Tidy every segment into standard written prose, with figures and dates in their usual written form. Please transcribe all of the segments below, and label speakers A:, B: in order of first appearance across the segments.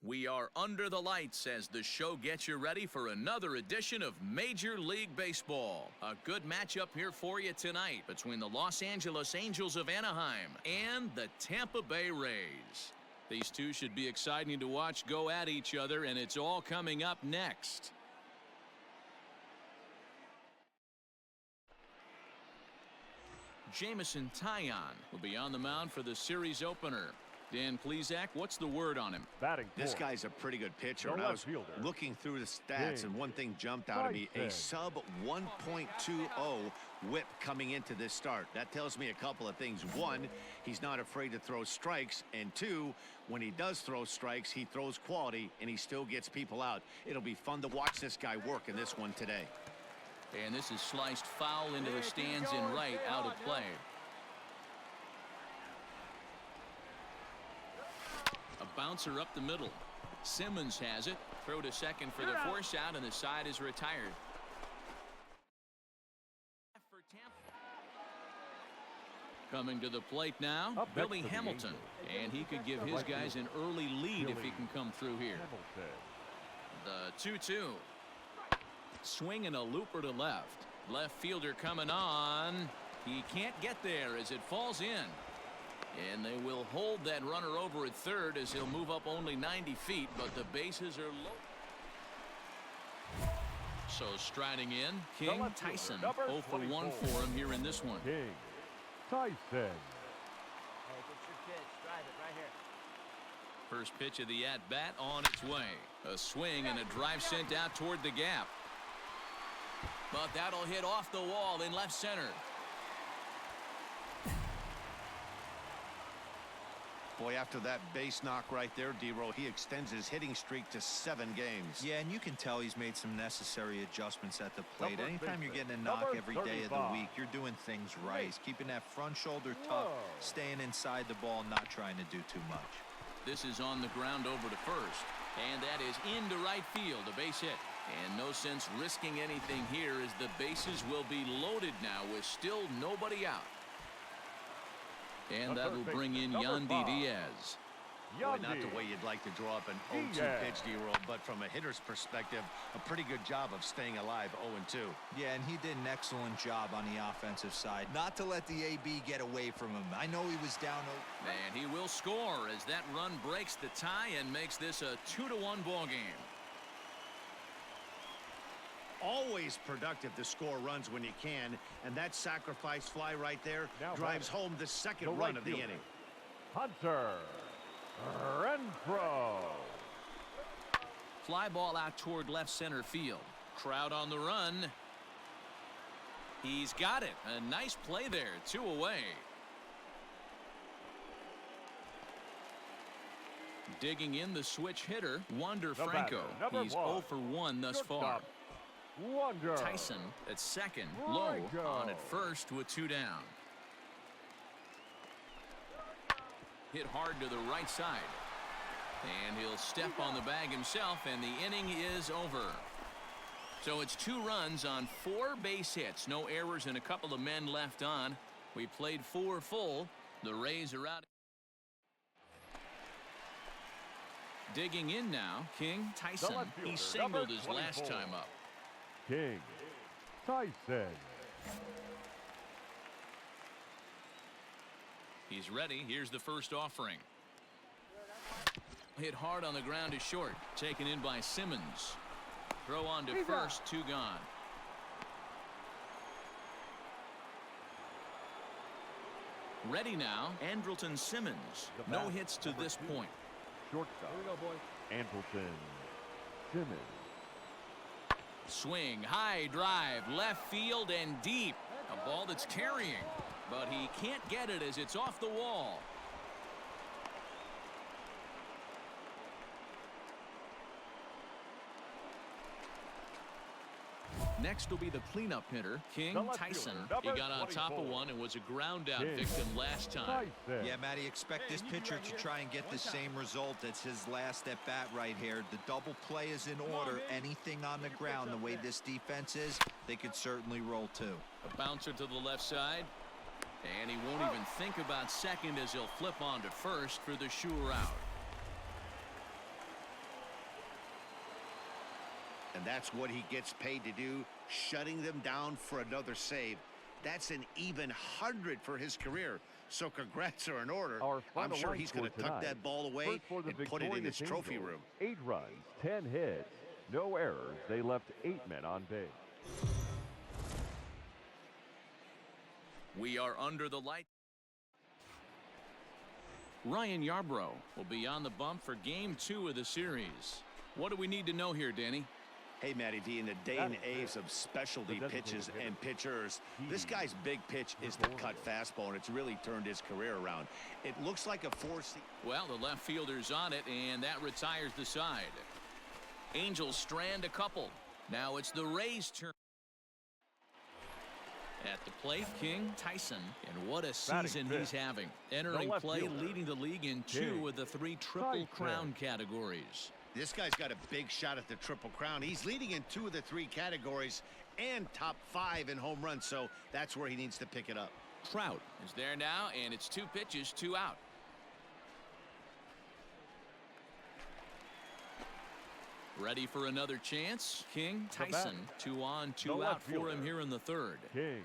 A: We are under the lights as the show gets you ready for another edition of Major League Baseball. A good matchup here for you tonight between the Los Angeles Angels of Anaheim and the Tampa Bay Rays. These two should be exciting to watch go at each other, and it's all coming up next. Jameson Taillon will be on the mound for the series opener. Dan Plesac, what's the word on him?
B: Batting
C: this guy's a pretty good pitcher. And I was looking through the stats, and one thing jumped out at me: a sub 1.20 whip coming into this start. That tells me a couple of things. One, he's not afraid to throw strikes, and two, when he does throw strikes, he throws quality and he still gets people out. It'll be fun to watch this guy work in this one today.
A: And this is sliced foul into the stands in right, out of play. A bouncer up the middle. Simmons has it. Throw to second for the force out, and the side is retired. Coming to the plate now, Billy Hamilton. And he could give his guys an early lead if he can come through here. The 2-2. Swing and a looper to left. Left fielder coming on. He can't get there as it falls in. And they will hold that runner over at third as he'll move up only 90 feet, but the bases are low. So striding in, King Tyson. 0 for 1 for him here in this one.
B: King Tyson.
D: Hey, get your pitch. Drive it right here.
A: First pitch of the at-bat on its way. A swing and a drive sent out toward the gap. But that'll hit off the wall in left center.
C: Boy, after that base knock right there, D-Roll, he extends his hitting streak to 7 games.
E: Yeah, and you can tell he's made some necessary adjustments at the plate. Anytime you're getting a knock every day of the week, you're doing things right. He's keeping that front shoulder tough, staying inside the ball, not trying to do too much.
A: This is on the ground over to first. And that is into right field, a base hit. And no sense risking anything here as the bases will be loaded now with still nobody out. And that will bring in Yandy Diaz.
C: Boy, not the way you'd like to draw up an 0-2 pitch, D-Roll, but from a hitter's perspective, a pretty good job of staying alive 0-2.
E: Yeah, and he did an excellent job on the offensive side. Not to let the AB get away from him. I know he was down.
A: And he will score as that run breaks the tie and makes this a 2-1 ball game.
C: Always productive to score runs when you can, and that sacrifice fly right there drives home the second run of the inning.
B: Hunter Renfroe.
A: Fly ball out toward left center field. Crowd on the run. He's got it. A nice play there. 2 away. Digging in the switch hitter, Wander Franco. He's 0 for 1 thus far.
B: Wander.
A: Tyson at second, low on at first with 2 down. Hit hard to the right side. And he'll step on the bag himself, and the inning is over. So it's 2 runs on 4 base hits. No errors and a couple of men left on. We played 4 full. The Rays are out. Digging in now, King Tyson. He singled his last time up.
B: King Tyson.
A: He's ready. Here's the first offering. Hit hard on the ground is short. Taken in by Simmons. Throw on to first. 2 gone. Ready now, Andrelton Simmons. No hits to this point.
B: Shortstop.
D: Here we go, boy.
B: Andrelton Simmons.
A: Swing, high drive, left field and deep. A ball that's carrying, but he can't get it as it's off the wall. Next will be the cleanup hitter, King Tyson. He got on top of one and was a ground out victim last time.
E: Yeah, Matty, expect this pitcher to try and get the same result. It's his last at bat right here. The double play is in order. Anything on the ground, the way this defense is, they could certainly roll 2.
A: A bouncer to the left side. And he won't even think about second as he'll flip on to first for the sure out.
C: And that's what he gets paid to do, shutting them down for another save. That's an even 100 for his career. So congrats are in order. I'm sure he's going to tuck that ball away and put it in his trophy room.
B: 8 runs, 10 hits, no errors. They left 8 men on base.
A: We are under the light. Ryan Yarbrough will be on the bump for game 2 of the series. What do we need to know here, Danny?
C: Hey, Matty D, in the day and age of specialty pitches and pitchers, this guy's big pitch is the cut fastball, and it's really turned his career around. It looks like a 4-seam.
A: Well, the left fielder's on it, and that retires the side. Angels strand a couple. Now it's the Rays' turn. At the plate, King Tyson, and what a season he's having. Entering play, leading the league in 2 of the 3 Triple Crown categories.
C: This guy's got a big shot at the Triple Crown. He's leading in 2 of the 3 categories and top 5 in home runs, so that's where he needs to pick it up.
A: Trout is there now, and it's 2 pitches, 2 out. Ready for another chance? King Tyson, 2 on, 2 out for him here in the 3rd.
B: King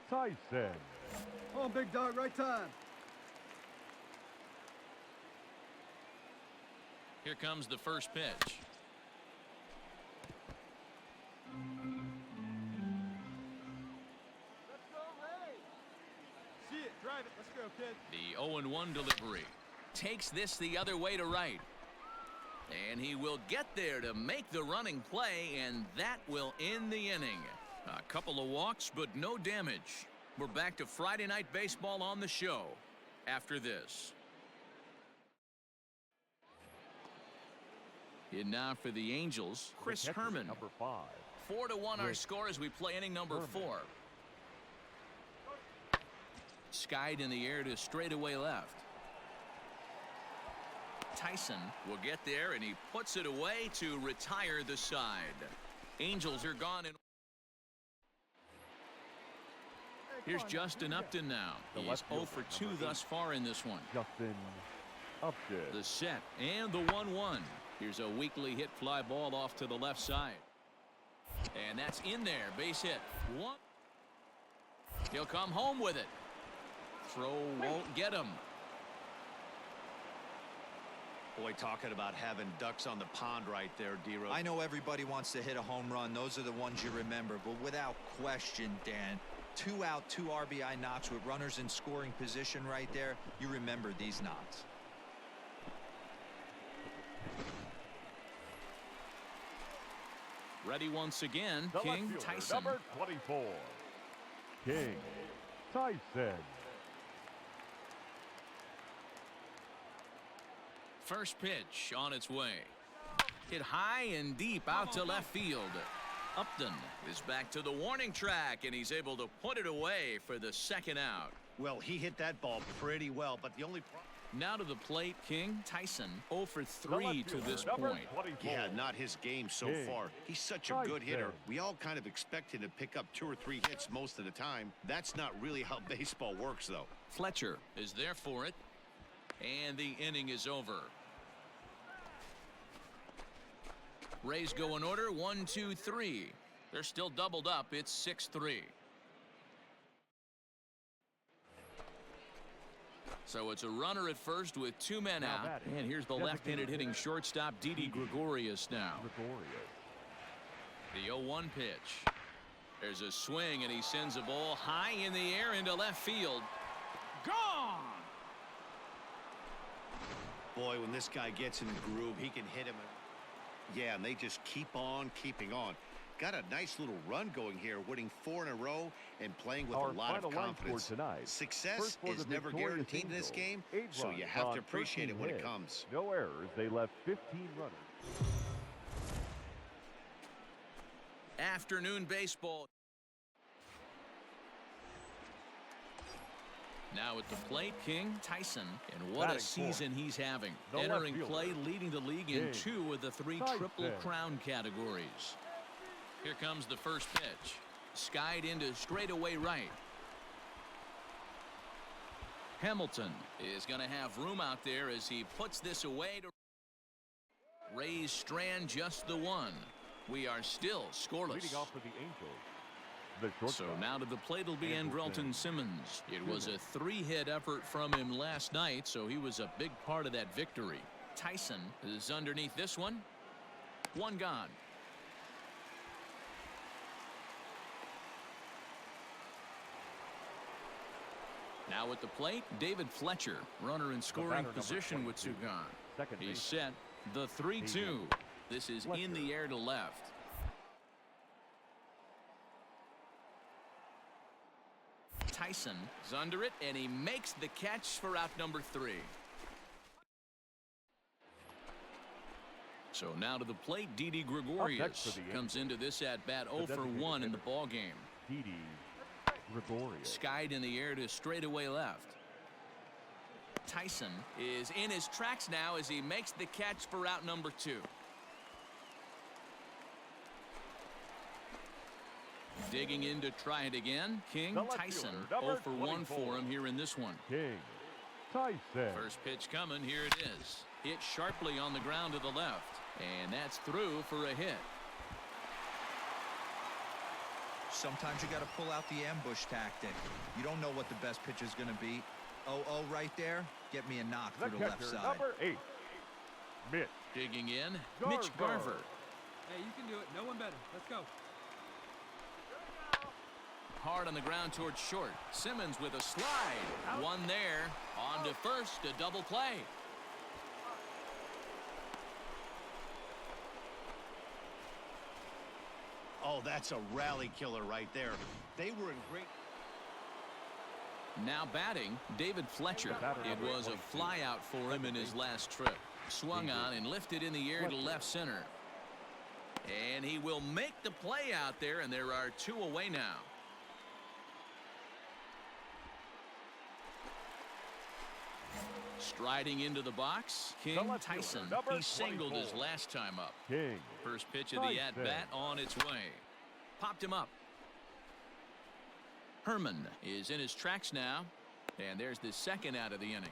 B: Tyson.
F: Oh, big dog, right time.
A: Here comes the first pitch.
F: Let's go, Ray. See it, drive it. Let's go, kid.
A: The 0-1 delivery. Takes this the other way to right. And he will get there to make the running play, and that will end the inning. A couple of walks, but no damage. We're back to Friday Night Baseball on the show after this. And now for the Angels, Chris Herman.
B: Number 5.
A: 4-1 our score as we play inning number 4. Skied in the air to straightaway left. Tyson will get there, and he puts it away to retire the side. Angels are gone. Here's Justin Upton now. He's 0 for 2 thus far in this one.
B: Justin Upton.
A: The set and the 1-1. Here's a weakly hit fly ball off to the left side. And that's in there. Base hit. 1. He'll come home with it. Throw won't get him.
C: Boy, talking about having ducks on the pond right there, D-Rose.
E: I know everybody wants to hit a home run. Those are the ones you remember. But without question, Dan, 2 out, 2 RBI knocks with runners in scoring position right there. You remember these knocks.
A: Ready once again,
B: The
A: King
B: left fielder,
A: Tyson.
B: Number 24. King Tyson.
A: First pitch on its way. Hit high and deep out to left field. Upton is back to the warning track, and he's able to put it away for the 2nd out.
C: Well, he hit that ball pretty well, but the only problem.
A: Now to the plate, King Tyson 0 for 3 to this point.
C: Yeah, not his game so far. He's such a good hitter. We all kind of expect him to pick up 2 or 3 hits most of the time. That's not really how baseball works, though.
A: Fletcher is there for it, and the inning is over. Rays go in order, 1, 2, 3. They're still doubled up. It's 6-3. So it's a runner at first with 2 men out. And here's the left-handed hitting shortstop, Didi Gregorius now. The 0-1 pitch. There's a swing, and he sends a ball high in the air into left field. Gone!
C: Boy, when this guy gets in the groove, he can hit him. Yeah, and they just keep on keeping on. Got a nice little run going here, winning 4 in a row and playing with a lot of confidence. Success is never guaranteed in this game, so you have to appreciate it when it comes.
B: No errors. They left 15 runners.
A: Afternoon baseball. Now at the plate, King Tyson, and what a season he's having. Entering play, leading the league in 2 of the 3 Triple Crown categories. Here comes the first pitch. Skied into straightaway right. Hamilton is going to have room out there as he puts this away to Rays strand just the 1. We are still scoreless.
B: Leading off for the Angels, the shortstop.
A: So now to the plate will be Andrelton Simmons. It was a 3-hit effort from him last night, so he was a big part of that victory. Tyson is underneath this one. One gone. Now at the plate, David Fletcher, runner in scoring position with 2 gone. He's set. The 3-2. This is in the air to left. Tyson is under it, and he makes the catch for out number 3. So now to the plate, Didi Gregorius comes into this at-bat 0 for 1 in the ballgame.
B: Didi Gregorius.
A: Skied in the air to straightaway left. Tyson is in his tracks now as he makes the catch for out number 2. Digging in to try it again. King Tyson 0 for 1 for him here in this one.
B: King Tyson.
A: First pitch coming. Here it is. Hit sharply on the ground to the left. And that's through for a hit.
E: Sometimes you got to pull out the ambush tactic. You don't know what the best pitch is going to be. 0-0 right there. Get me a knock through the left side.
B: Number 8. Mitch.
A: Digging in. Mitch Garver.
F: Hey, you can do it. No one better. Let's go.
A: Hard on the ground towards short. Simmons with a slide. One there. On to first. A double play.
C: Oh, that's a rally killer right there. They were in great.
A: Now batting, David Fletcher. It was a flyout for him in his last trip. Swung on and lifted in the air to left center. And he will make the play out there, and there are 2 away now. Striding into the box, King Tyson. He singled his last time up.
B: King
A: First pitch of the at-bat on its way. Popped him up. Herman is in his tracks now. And there's the second out of the inning.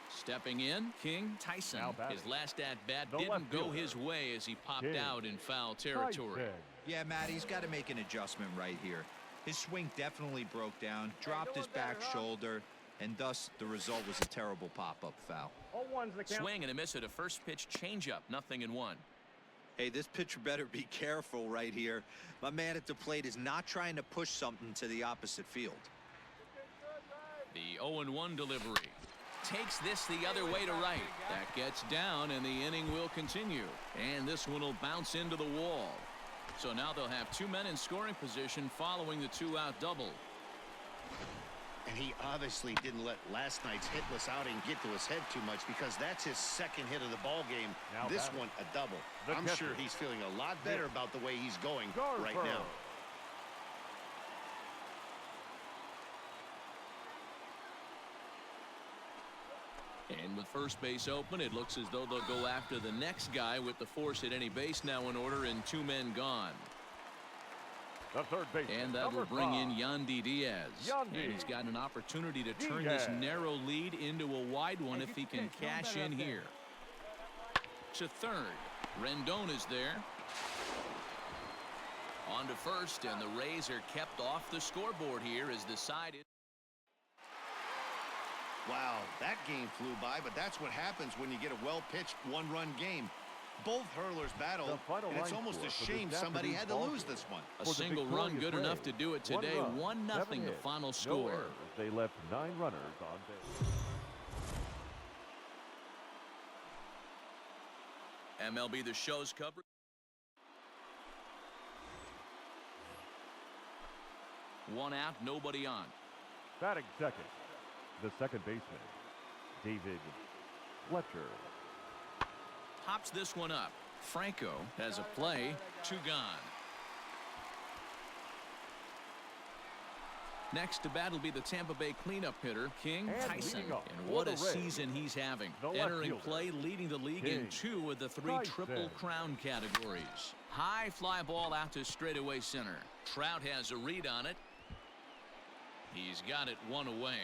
A: Stepping in, King Tyson. His last at-bat didn't go his way as he popped out in foul territory.
E: Yeah, Matt, he's got to make an adjustment right here. His swing definitely broke down, dropped his back shoulder, and thus the result was a terrible pop-up foul.
A: Swing and a miss at a first pitch changeup, 0-1.
E: Hey, this pitcher better be careful right here. My man at the plate is not trying to push something to the opposite field.
A: The 0-1 delivery. Takes this the other way to right. That gets down, and the inning will continue. And this one will bounce into the wall. So now they'll have 2 men in scoring position following the 2-out double.
C: And he obviously didn't let last night's hitless outing get to his head too much, because that's his second hit of the ball game. This one a double. I'm sure he's feeling a lot better about the way he's going right now.
A: And with first base open, it looks as though they'll go after the next guy with the force at any base now in order and 2 men gone.
B: The third base.
A: And that will bring in Yandy Diaz. And he's got an opportunity to turn this narrow lead into a wide one if he can cash in here. To third. Rendon is there. On to first, and the Rays are kept off the scoreboard here as the side is.
C: Wow, that game flew by, but that's what happens when you get a well-pitched 1-run game. Both hurlers battled, and it's almost a shame somebody had to lose this one.
A: A single run good enough to do it today. 1-0 the final score.
B: They left 9 runners on base.
A: MLB The Show's coverage. One out, nobody on.
B: Batting second, the second baseman, David Fletcher.
A: Pops this one up. Franco has a play. 2 gone. Next to bat will be the Tampa Bay cleanup hitter, King Tyson. And what a season he's having. Entering play, leading the league in 2 of the 3 Triple Crown categories. High fly ball out to straightaway center. Trout has a read on it. He's got it 1 away.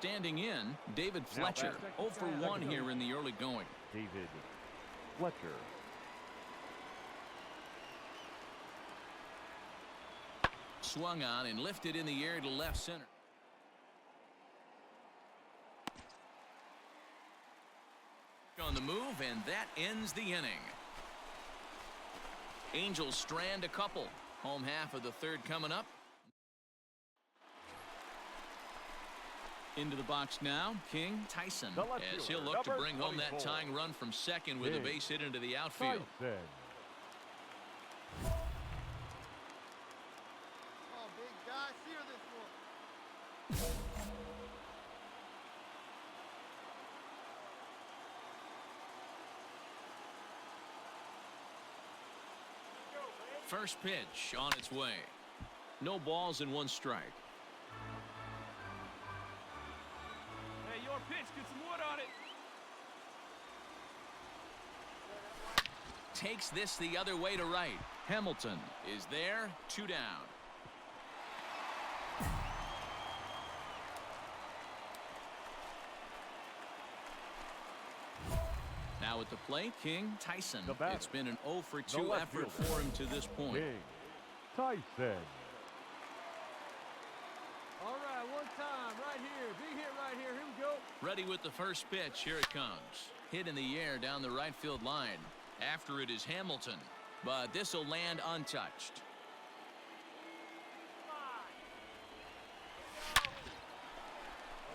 A: Standing in, David Fletcher. 0 for 1 here in the early going.
B: David Fletcher.
A: Swung on and lifted in the air to left center. On the move, and that ends the inning. Angels strand a couple. Home half of the third coming up. Into the box now, King Tyson, as he'll look to bring home that tying run from second with a base hit into the outfield.
B: Tyson.
F: Oh, big guy. Sear this one.
A: First pitch on its way. No balls and 1 strike.
F: Hey, your pitch. Get some wood on it.
A: Takes this the other way to right. Hamilton is there, 2 down. Now at the plate, King Tyson. It's been an 0 for 2 effort for him to this point.
B: King Tyson.
F: All right, one time. Right here. Big hit right here. Here we go.
A: Ready with the first pitch. Here it comes. Hit in the air down the right field line. After it is Hamilton, but this will land untouched.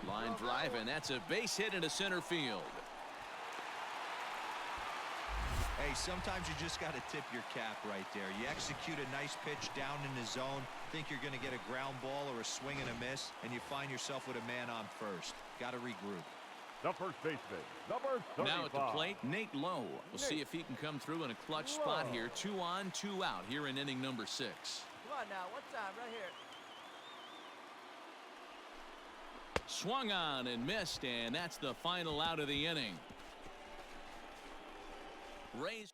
A: Line drive, and that's a base hit into center field.
E: Hey, sometimes you just got to tip your cap right there. You execute a nice pitch down in the zone, think you're going to get a ground ball or a swing and a miss, and you find yourself with a man on first. Got to regroup.
B: The first baseman, number 35.
A: Now at the plate, Nate Lowe. We'll see if he can come through in a clutch spot here. 2 on, 2 out here in inning number 6.
D: Come on now, one time, right here.
A: Swung on and missed, and that's the final out of the inning. Rays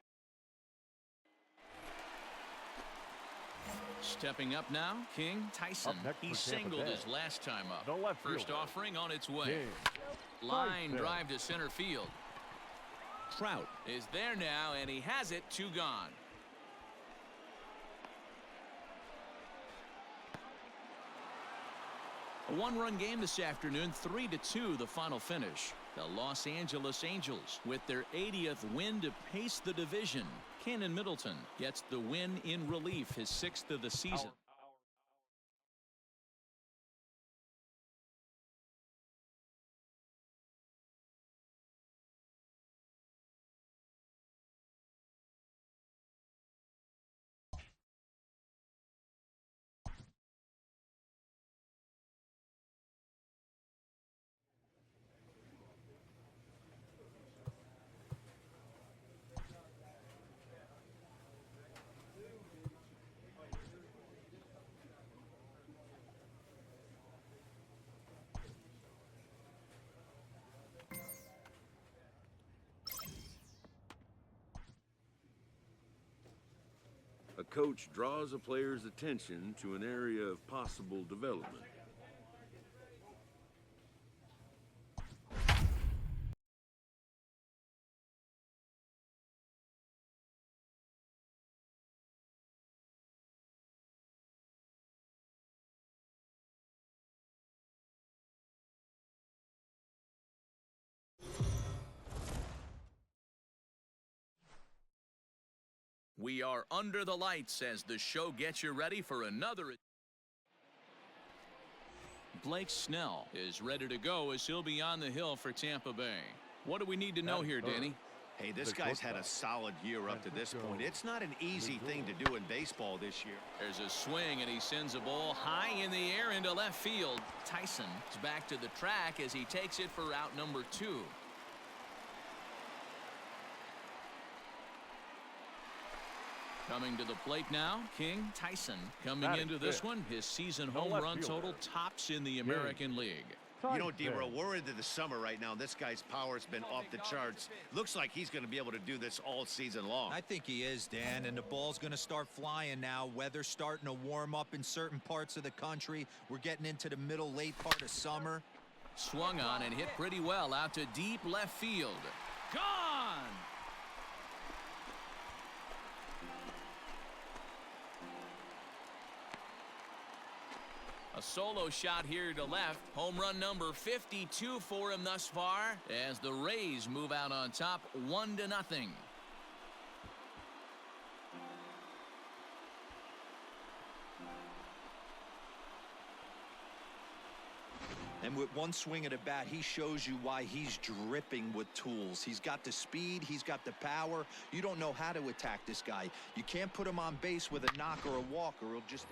A: stepping up now, King Tyson. He singled his last time up.
B: The left
A: First
B: fielder,
A: offering on its way.
B: King
A: Line
B: Tyson.
A: drive to center field. Trout is there now, and he has it. 2 gone. A 1-run game this afternoon, 3-2 the final finish. The Los Angeles Angels with their 80th win to pace the division. Cannon Middleton gets the win in relief, his 6th of the season.
G: A coach draws a player's attention to an area of possible development.
A: We are under the lights as the show gets you ready for another. Blake Snell is ready to go as he'll be on the hill for Tampa Bay. What do we need to know here, Danny?
C: Hey, this guy's had a solid year up to this point. It's not an easy thing to do in baseball this year.
A: There's a swing, and he sends a ball high in the air into left field. Tyson is back to the track as he takes it for out number 2. Coming to the plate now, King Tyson. Coming into this one, his season home run total tops in the American League.
C: You know, D-Row, we're into the summer right now. This guy's power's been off the charts. Looks like he's going to be able to do this all season long.
E: I think he is, Dan, and the ball's going to start flying now. Weather's starting to warm up in certain parts of the country. We're getting into the middle, late part of summer.
A: Swung on and hit pretty well out to deep left field. Gone! A solo shot here to left. Home run number 52 for him thus far as the Rays move out on top 1-0.
E: And with one swing at a bat, he shows you why he's dripping with tools. He's got the speed. He's got the power. You don't know how to attack this guy. You can't put him on base with a knock or a walk, or he'll just...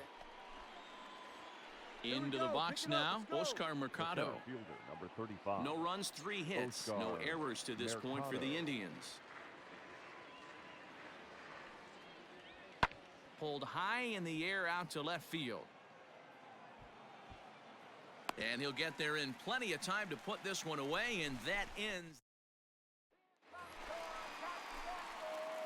A: Into the box now, Oscar Mercado.
B: Fielder, number 35.
A: No runs, 3 hits.
B: Oscar
A: No errors to this point for the
B: Mercado.
A: Indians. Pulled high in the air out to left field. And he'll get there in plenty of time to put this one away, and that ends.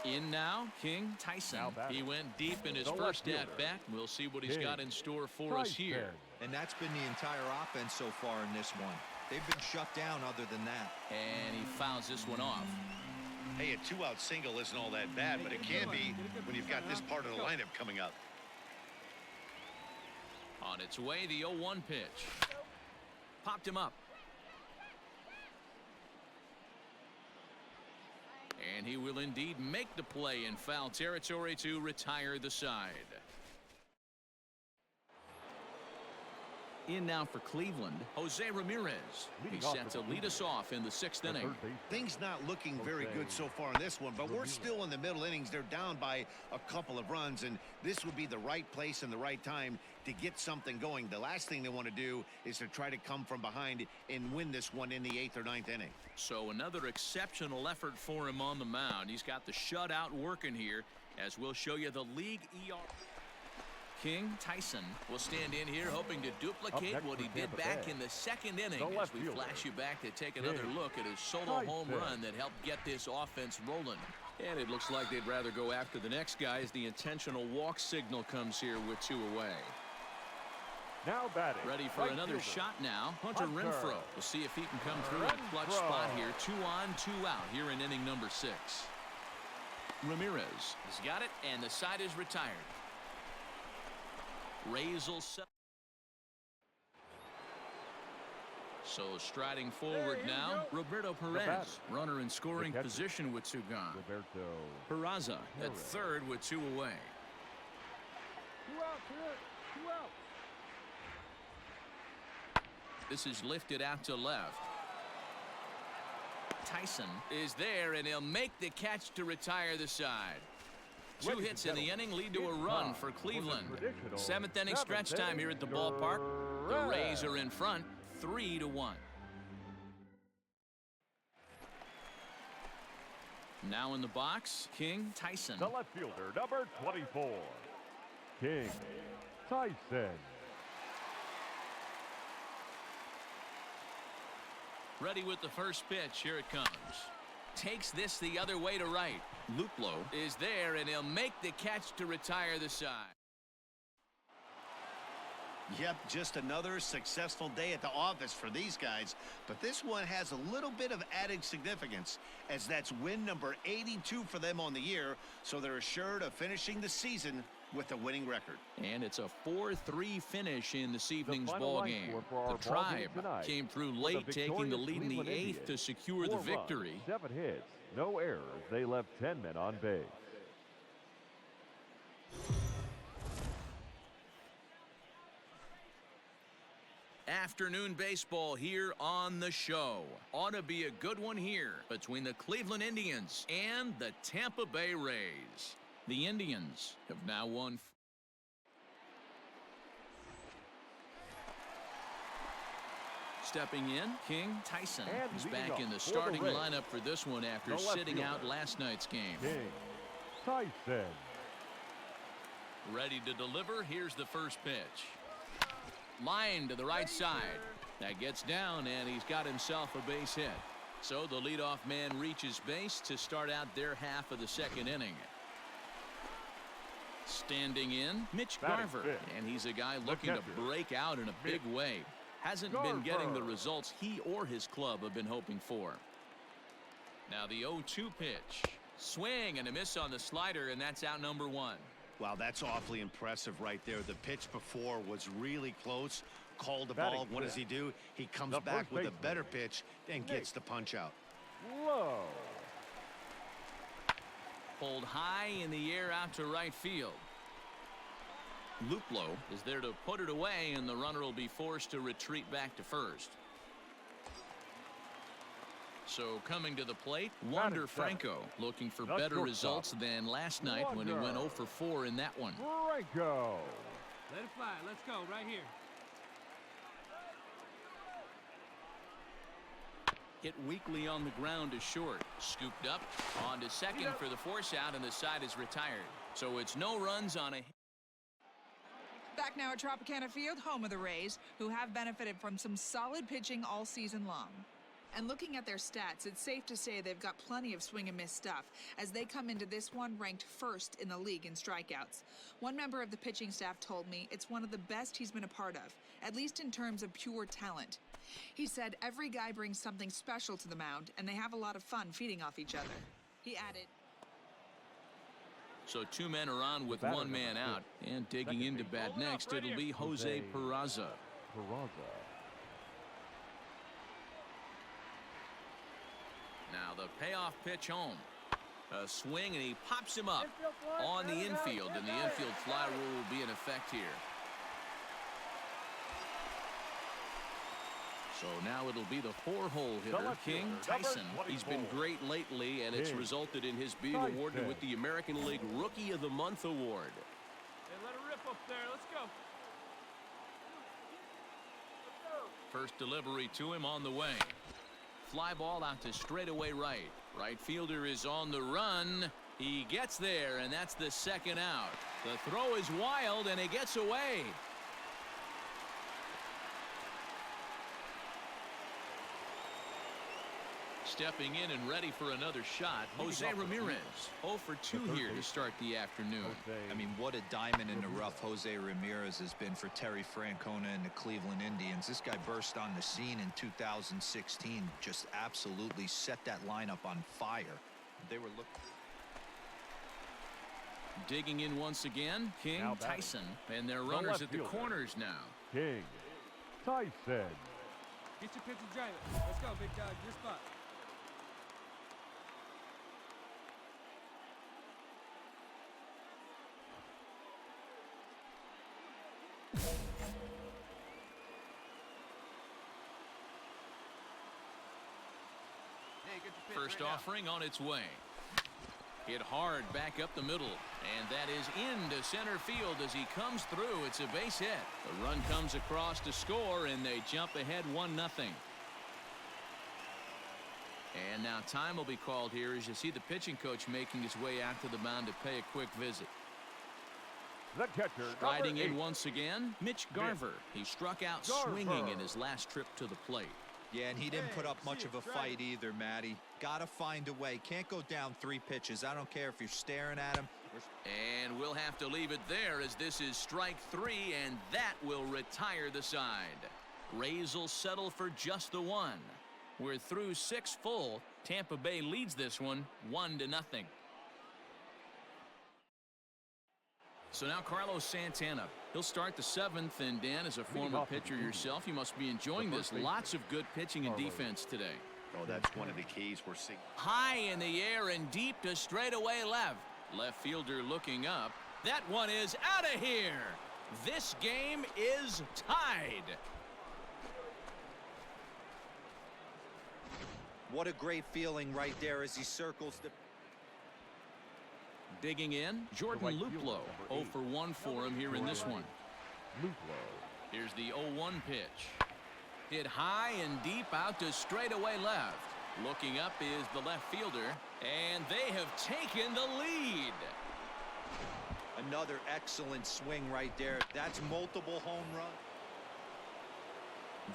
A: In now, King Tyson. He went deep in his first at-bat. We'll see what he's got in store for us here.
E: And that's been the entire offense so far in this one. They've been shut down other than that.
A: And he fouls this one off.
C: Hey, a 2-out single isn't all that bad, but it can be when you've got this part of the lineup coming up.
A: On its way, the 0-1 pitch. Popped him up. And he will indeed make the play in foul territory to retire the side. In now for Cleveland, Jose Ramirez. He's set to lead us off in the 6th inning.
C: Things not looking very good so far in this one, but we're still in the middle innings. They're down by a couple of runs, and this would be the right place and the right time to get something going. The last thing they want to do is to try to come from behind and win this one in the 8th or 9th inning.
A: So another exceptional effort for him on the mound. He's got the shutout working here, as we'll show you the league ER. King Tyson will stand in here hoping to duplicate what he did back in the 2nd inning as we flash you back to take another look at his solo home run that helped get this offense rolling. And it looks like they'd rather go after the next guy as the intentional walk signal comes here with 2 away.
B: Now batting.
A: Ready for another shot now. Hunter Renfroe. We'll see if he can come through in a clutch spot here. 2 on, 2 out here in inning number 6. Ramirez has got it, and the side is retired. Rays will set. So striding forward now, Roberto Perez, runner in scoring position with 2 gone. Peraza at 3rd with 2 away.
F: 2 out, 2 out.
A: This is lifted out to left. Tyson is there, and he'll make the catch to retire the side. 2 hits in the inning lead to a run for Cleveland. 7th inning stretch time here at the ballpark. The Rays are in front, 3-1. Now in the box, King Tyson.
B: The left fielder, number 24. King Tyson.
A: Ready with the first pitch. Here it comes. Takes this the other way to right. Luplow is there, and he'll make the catch to retire the side.
C: Yep, just another successful day at the office for these guys. But this one has a little bit of added significance, as that's win number 82 for them on the year. So they're assured of finishing the season with a winning record.
A: And it's a 4-3 finish in this evening's ball game. The Tribe came through late, taking the lead in the 8th to secure the victory.
B: 7 hits, no errors. They left 10 men on base.
A: Afternoon baseball here on the show. Ought to be a good one here between the Cleveland Indians and the Tampa Bay Rays. The Indians have now won. Stepping in, King Tyson is back in the starting lineup for this one after sitting out last night's game.
B: King Tyson.
A: Ready to deliver. Here's the first pitch. Line to the right side. That gets down, and he's got himself a base hit. So the leadoff man reaches base to start out their half of the 2nd inning. Standing in, Mitch Garver, and he's a guy looking to break out in a big way. hasn't been getting the results he or his club have been hoping for. Now the 0-2 pitch. Swing and a miss on the slider, and that's out number 1.
C: Wow, that's awfully impressive right there. The pitch before was really close. Called the ball. What does he do? He comes back with a better pitch and gets the punch out.
B: Low.
A: Pulled high in the air out to right field. Luplow is there to put it away, and the runner will be forced to retreat back to first. So coming to the plate, Wander Franco, looking for better results than last night when he went 0 for 4 in that one.
B: Franco.
F: Let it fly. Let's go right here.
A: Hit weakly on the ground to short. Scooped up on to second for the force out, and the side is retired. So it's no runs on a...
H: Back now at Tropicana Field, home of the Rays, who have benefited from some solid pitching all season long. And looking at their stats, it's safe to say they've got plenty of swing and miss stuff, as they come into this one ranked first in the league in strikeouts. One member of the pitching staff told me it's one of the best he's been a part of, at least in terms of pure talent. He said every guy brings something special to the mound, and they have a lot of fun feeding off each other. He added,
A: so 2 men are on with 1 man out, and digging into bat next, it'll be Jose Peraza. Now the payoff pitch home. A swing, and he pops him up on the infield, and the infield fly rule will be in effect here. So now it'll be the 4-hole hitter, King Tyson. He's been great lately, and it's resulted in his being awarded with the American League Rookie of the Month award.
F: Hey, let it rip up there. Let's go.
A: First delivery to him on the way. Fly ball out to straightaway right. Right fielder is on the run. He gets there, and that's the 2nd out. The throw is wild, and he gets away. Stepping in and ready for another shot, Jose Ramirez. 0 for 2 here to start the afternoon.
E: I mean, what a diamond in the rough Jose Ramirez has been for Terry Francona and the Cleveland Indians. This guy burst on the scene in 2016, just absolutely set that lineup on fire. They were looking.
A: Digging in once again, King Tyson, and their runners at the corners now.
B: King Tyson.
F: Get your pitch and drive it. Let's go, big dog. Your spot.
A: First offering on its way. Hit hard back up the middle, and that is into center field as he comes through. It's a base hit. The run comes across to score, and they jump ahead 1-0. And now time will be called here as you see the pitching coach making his way out to the mound to pay a quick visit.
B: The catcher,
A: Striding in once again, Mitch Garver. He struck out swinging in his last trip to the plate.
E: Yeah, and he didn't put up much of a fight either, Matty. Gotta find a way. Can't go down 3 pitches. I don't care if you're staring at him.
A: And we'll have to leave it there as this is strike 3, and that will retire the side. Rays will settle for just the 1. We're through 6 full. Tampa Bay leads this one 1-0. So now Carlos Santana. He'll start the 7th, and Dan, as a former pitcher yourself, you must be enjoying this. Lots of good pitching and defense today.
C: Oh, that's one of the keys we're seeing.
A: High in the air and deep to straightaway left. Left fielder looking up. That one is out of here. This game is tied.
E: What a great feeling right there as he circles the...
A: Digging in, Jordan Luplow. 0 for 1 for him here in this one. Here's the 0-1 pitch. Hit high and deep out to straightaway left. Looking up is the left fielder, and they have taken the lead.
E: Another excellent swing right there. That's multiple home runs.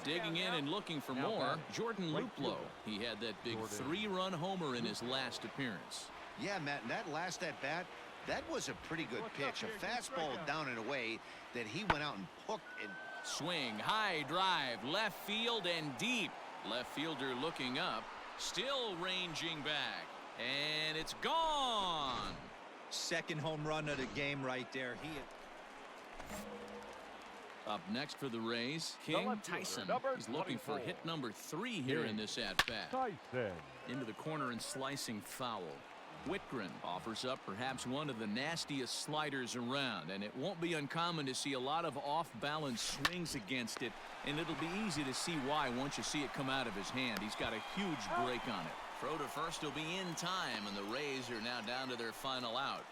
A: Digging in and looking for more, Jordan Luplow. He had that big 3-run homer in his last appearance.
C: Yeah, Matt, and that last at-bat, that was a pretty good pitch. A fastball down and away that he went out and hooked and
A: Swing, high drive, left field and deep. Left fielder looking up, still ranging back, and it's gone.
E: Second home run of the game right there.
A: Up next for the Rays, King Tyson. He's looking for hit number 3 here in this at-bat.
B: Tyson.
A: Into the corner and slicing foul. Whitgren offers up perhaps one of the nastiest sliders around, and it won't be uncommon to see a lot of off-balance swings against it, and it'll be easy to see why once you see it come out of his hand. He's got a huge break on it. Throw to first will be in time, and the Rays are now down to their final out.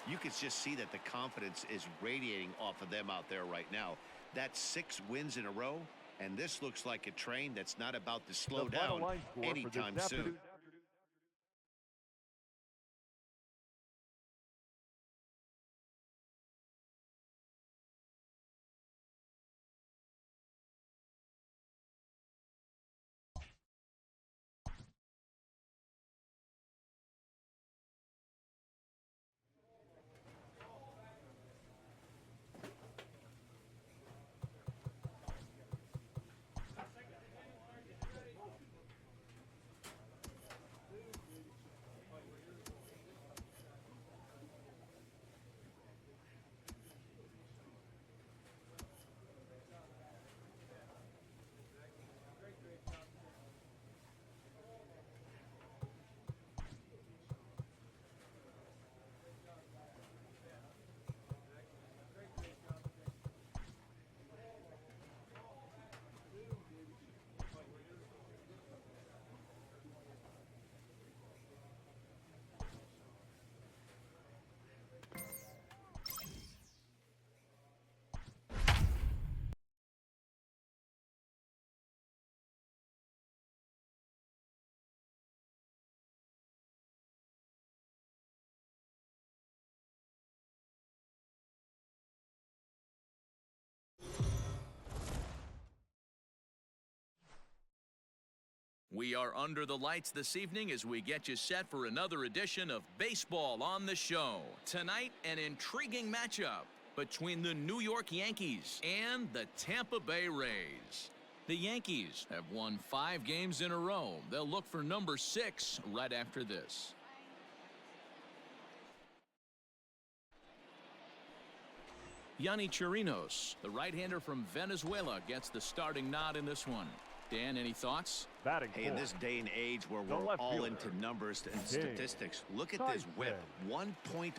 C: You can just see that the confidence is radiating off of them out there right now. That's 6 wins in a row, and this looks like a train that's not about to slow down anytime soon.
A: We are under the lights this evening as we get you set for another edition of Baseball on the Show. Tonight, an intriguing matchup between the New York Yankees and the Tampa Bay Rays. The Yankees have won 5 games in a row. They'll look for number 6 right after this. Yonny Chirinos, the right-hander from Venezuela, gets the starting nod in this one. Dan, any thoughts?
C: Hey, in this day and age where we're all into numbers and statistics, look at this whip, 1.10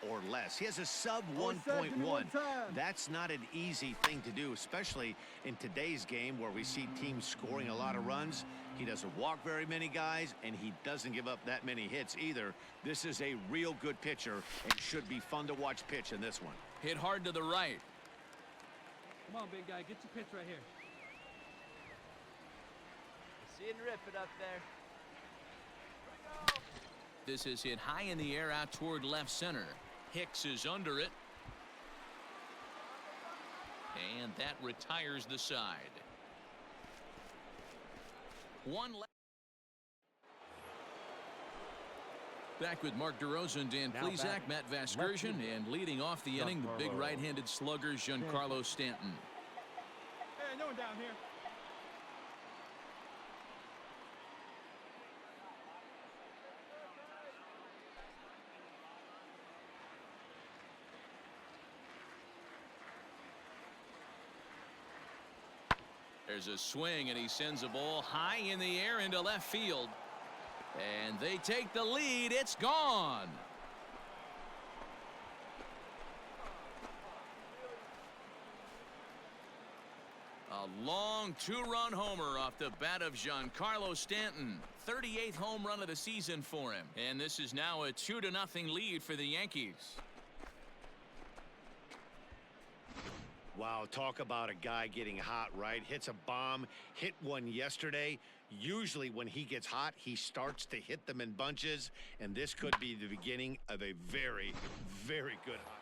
C: or less. He has a sub 1.1. That's not an easy thing to do, especially in today's game where we see teams scoring a lot of runs. He doesn't walk very many guys, and he doesn't give up that many hits either. This is a real good pitcher and should be fun to watch pitch in this one.
A: Hit hard to the right.
F: Come on, big guy, get your pitch right here.
D: See and rip it up there.
A: This is hit high in the air out toward left center. Hicks is under it. And that retires the side. One left. Back with Mark DeRosa, Dan Plesac, Matt Vasgersian, and leading off the inning, the big right-handed slugger, Giancarlo Stanton.
F: Hey, no one down here.
A: There's a swing, and he sends a ball high in the air into left field. And they take the lead. It's gone. A long 2-run homer off the bat of Giancarlo Stanton. 38th home run of the season for him. And this is now a 2-0 lead for the Yankees.
C: Wow, talk about a guy getting hot, right? Hits a bomb, hit one yesterday. Usually when he gets hot, he starts to hit them in bunches, and this could be the beginning of a very, very good hot.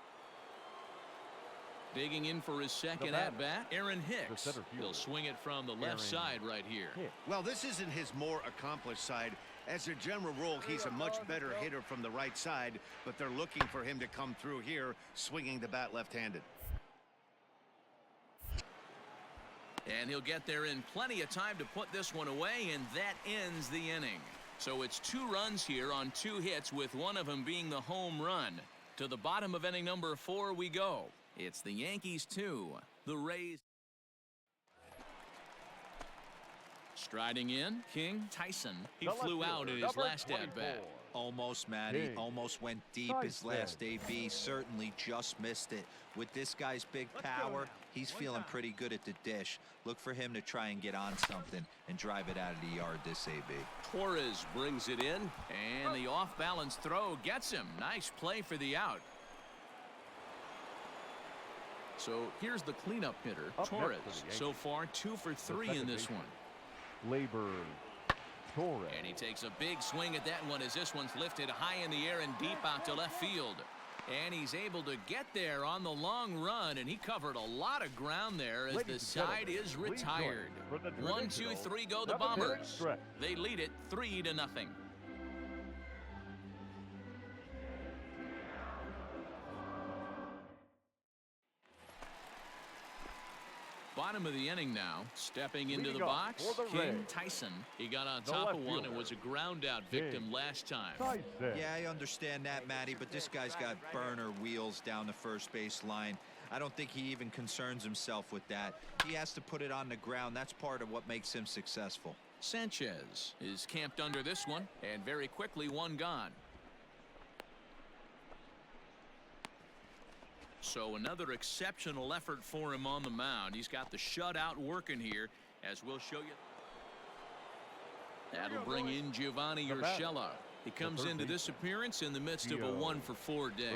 A: Digging in for his second at-bat, Aaron Hicks. He'll swing it from the left side right here.
C: Well, this isn't his more accomplished side. As a general rule, he's a much better hitter from the right side, but they're looking for him to come through here, swinging the bat left-handed.
A: And he'll get there in plenty of time to put this one away, and that ends the inning. So it's 2 runs here on 2 hits, with one of them being the home run. To the bottom of inning number 4 we go. It's the Yankees 2, the Rays. Striding in, King Tyson. He flew out in his last at-bat.
E: Almost, Matty. Almost went deep his last AB. Certainly just missed it. With this guy's big power, he's feeling pretty good at the dish. Look for him to try and get on something and drive it out of the yard this AB.
A: Torres brings it in, and the off-balance throw gets him. Nice play for the out. So here's the cleanup hitter, Torres. So far, 2 for 3 in this one.
B: Labor Torres.
A: And he takes a big swing at that one as this one's lifted high in the air and deep out to left field. And he's able to get there on the long run, and he covered a lot of ground there as the side is retired. 1, 2, 3 go the Bombers. They lead it 3-0. Bottom of the inning now. Stepping into the box, King Tyson. He got on top of one and was a ground out victim last time.
E: Yeah, I understand that, Matty, but this guy's got burner wheels down the first base line. I don't think he even concerns himself with that. He has to put it on the ground. That's part of what makes him successful.
A: Sanchez is camped under this one, and very quickly one gone. So another exceptional effort for him on the mound. He's got the shutout working here, as we'll show you. That'll bring in Giovanni Urshela. He comes into this appearance in the midst of a 1-for-4 day.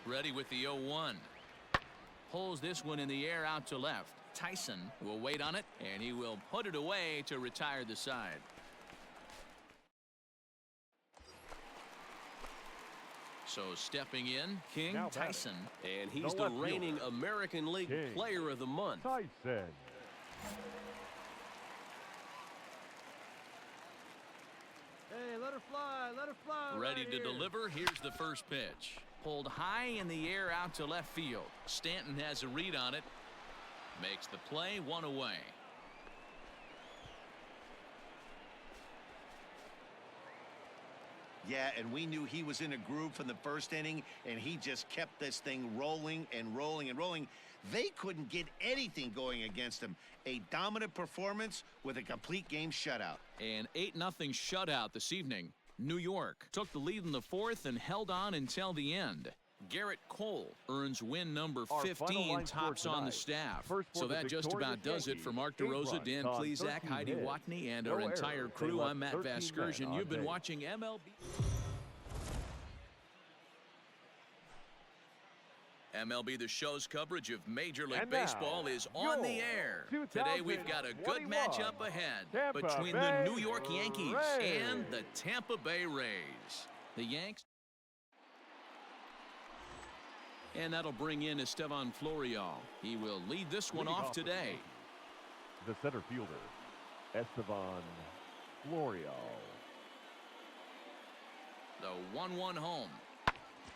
A: Ready with the 0-1. Pulls this one in the air out to left. Tyson will wait on it, and he will put it away to retire the side. So stepping in, King Tyson.
I: And he's the reigning American League Player of the Month.
B: Tyson.
F: Hey, let her fly, let her fly.
A: Ready to deliver. Here's the first pitch. Pulled high in the air out to left field. Stanton has a read on it. Makes the play, 1 away.
C: Yeah, and we knew he was in a groove from the first inning, and he just kept this thing rolling and rolling and rolling. They couldn't get anything going against him. A dominant performance with a complete game shutout.
A: An 8-0 shutout this evening. New York took the lead in the 4th and held on until the end. Garrett Cole earns win number 15, tops on the staff. So that just about does it for Mark DeRosa, Dan Plesac, Heidi Watney, and our entire crew. I'm Matt Vasgersian. You've been watching MLB. MLB The Show's coverage of Major League Baseball is on the air. Today we've got a good matchup ahead between the New York Yankees and the Tampa Bay Rays. The Yanks. And that'll bring in Estevan Florial. He will lead this one off today.
B: The center fielder, Estevan Florial.
A: The 1-1 home.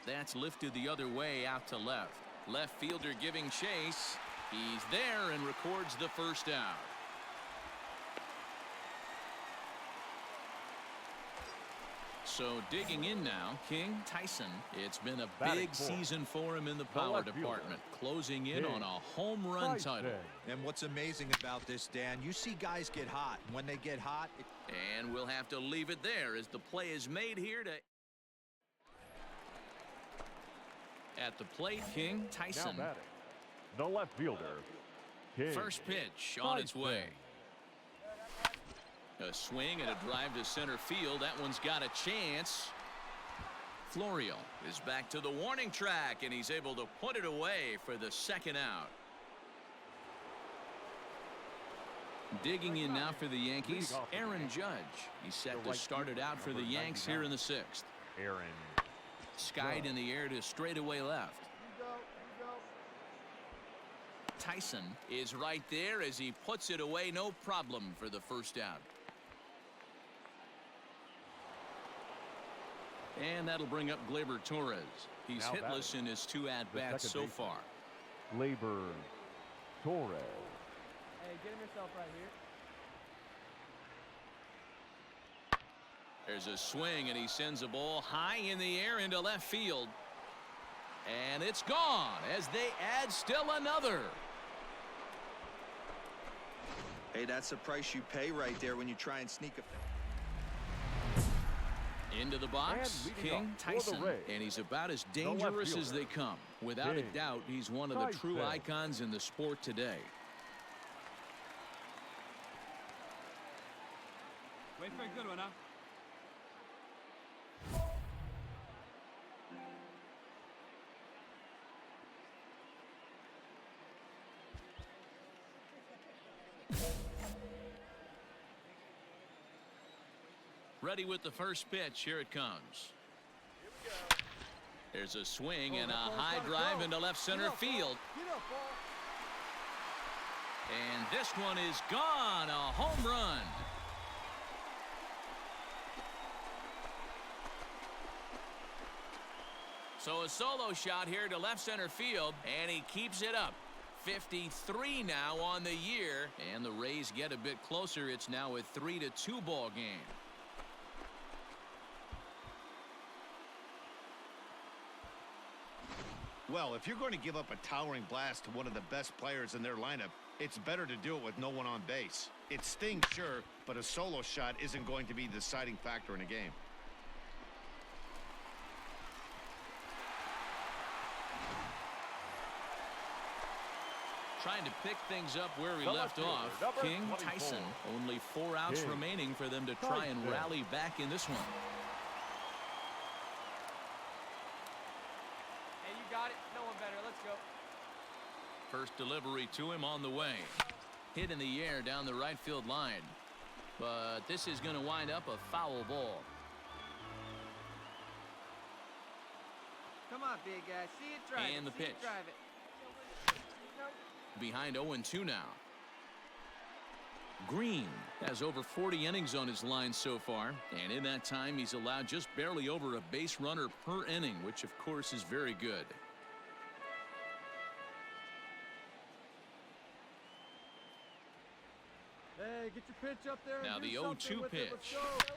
A: That's lifted the other way out to left. Left fielder giving chase. He's there and records the first out. So digging in now, King Tyson. It's been a big season for him in the power department, closing in on a home run title.
E: And what's amazing about this, Dan, you see guys get hot. When they get hot,
A: and we'll have to leave it there as the play is made here to. At the plate, King Tyson.
B: The left fielder, King
A: First pitch on its way. A swing and a drive to center field. That one's got a chance. Florial is back to the warning track, and he's able to put it away for the second out. Digging in now for the Yankees, Aaron Judge. He's set to start it out for the Yanks here in the 6th.
B: Aaron.
A: Skied in the air to straightaway left. Tyson is right there as he puts it away, no problem for the first out. And that'll bring up Gleyber Torres. He's hitless in his 2 at-bats so far.
B: Labor Torres.
D: Hey, get him yourself right here.
A: There's a swing, and he sends a ball high in the air into left field. And it's gone as they add still another.
E: Hey, that's the price you pay right there when you try and sneak a...
A: Into the box, King Tyson, and he's about as dangerous as they come. Without a doubt, he's one of the true icons in the sport today.
F: Wait for a good one, huh?
A: Ready with the first pitch. Here it comes. There's a swing and a high drive into left center field. And this one is gone. A home run. So a solo shot here to left center field, and he keeps it up. 53 now on the year, and the Rays get a bit closer. It's now a 3-2 ball game.
C: Well, if you're going to give up a towering blast to one of the best players in their lineup, it's better to do it with no one on base. It stings, sure, but a solo shot isn't going to be the deciding factor in a game.
A: Trying to pick things up where he left off. King Tyson. Only 4 outs remaining for them to try and rally back in this one.
D: Hey, you got it. No one better. Let's go.
A: First delivery to him on the way. Hit in the air down the right field line. But this is going to wind up a foul ball.
D: Come on, big guy. See it, drive
A: And
D: it.
A: the
D: See
A: pitch.
D: it, drive it.
A: Behind 0-2 now. Green has over 40 innings on his line so far, and in that time he's allowed just barely over a base runner per inning, which of course is very good.
F: Hey, get your pitch up there.
A: Now
F: and
A: the
F: do something
A: 0-2
F: with it.
A: pitch.
F: Let's go.